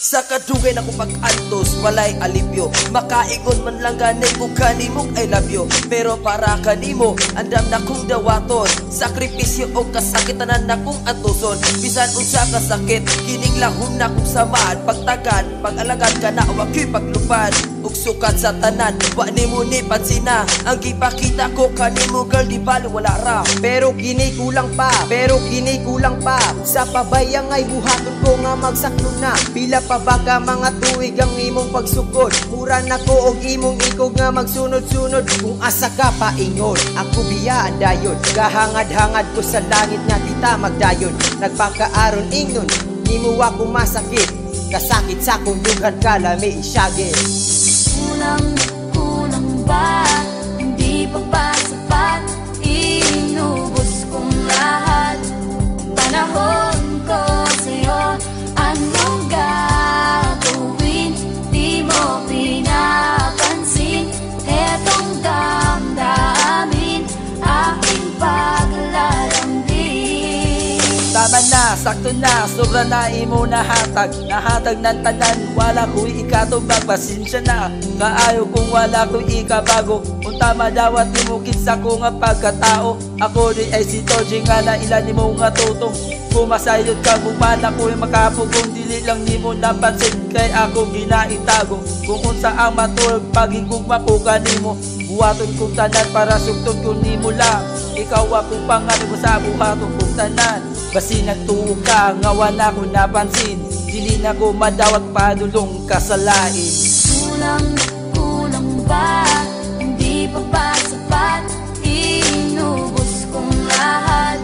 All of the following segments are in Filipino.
Sa kadugay na kong pag-antos, walay alipyo. Makaingon man lang ganay ko kanimong I love you. Pero para kanimo, andam na kong dawaton. Sakripisyo o kasakitanan na kong atuson. Bisan unsa kasakit, kining lahom na kong samaan. Pagtagan, pag-alagan ka na o ako'y paglupad. Ug sukat sa tanan, wa nimo ni pansina. Ang gipakita ko kanimo girl, di balo wala ra. Pero kini kulang pa, sa pabayang ay buhaton ko nga magsaklo na. Pila pa baga mga tuig ang imong pagsugod. Mura na ko og imong ikog nga magsunod-sunod. Kung asa ka paingon, ako biyaan dayon. Kahangad-hangad ko sa langit nga kita magdayon. Nagpakaaron ingon, nimo ako masakit. Kasakit sa kong dughan ka lami isyagin. Kulang ba? Hindi pa ba sapat? Inubos kong lahat. Panahon ko sa'yo, anong gagawin? Di mo pinapansin. Etong damdamin, aking paglalambing. Tama na, sakto na, sobra na imo nahatag. Nahatag ng tanan, wala ko'y ikatubag. Pasensya na, kaayo kung wala ko'y ikabago. Kung tama dawat ni mo kinsa ko nga pagkatao. Ako di ay si Toji nga na ilan ni mo nga tutong. Kumasayod ka, bumana ko'y makapugong. Dili lang ni mo napansin, kay ako ginaitago. Kung unsa ang matulog, pagigugma ko kanimo. Buhaton kong tanan para sugtod ko ni mo lang. Ikaw akong pangarap sa buhaton kong tanan. Basi nagtuo ka, nga wala ko napansin. Dili na ko madawat padulong kasalain. Kulang ba? Hindi pa ba sapat? Inubos kong lahat.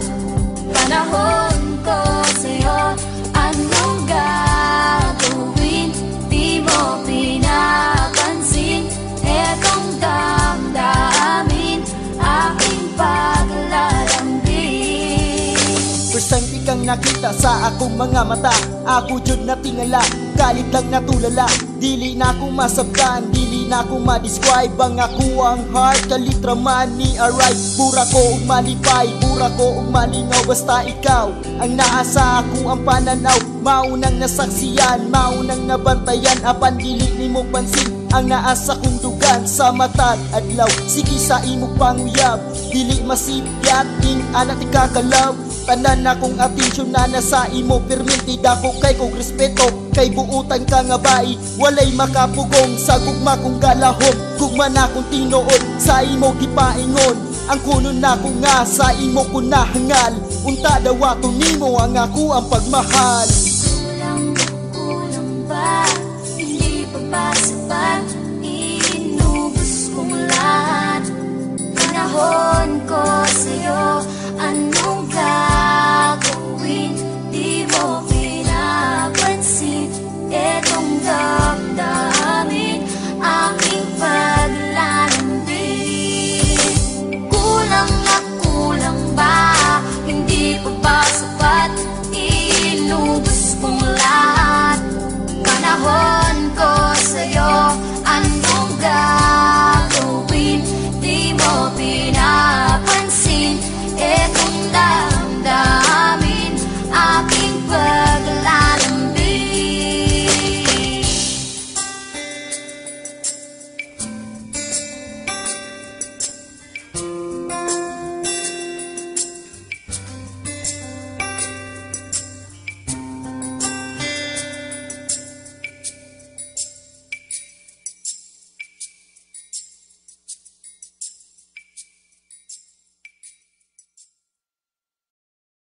Panahon ko sa'yo, anong gagawin? Di mo pinapansin. Etong damdamin, aking paglalambing. First time ikang nakita sa akong mga mata. Ako jud na tingala, galit lang natulala. Dili na ako masabtan, dili na ako ma-describe. Ang ako ang heart, kalitra man ni arrive. Bura ko og malipay, bura ko og malingaw. Basta ikaw ang naasa ako ang pananaw. Maunang nasaksiyan, maunang nabantayan. Apan dili ni mo pansin ang naasa kong dugan sa matag adlaw. Sige sa imo panguyab, dili masipyat ing anak ti kakalaw. Tanan akong atensyon na nasa imo perminti dako kay kong respeto. Kay buutan ka nga bai, walay makapugong sa gugma kong galahom. Gugma na kong tinuod sa imo gipaingon. Ang kunon na ko nga sa imo ko nahangal. Unta daw ato nimo ang ako ang pagmahal.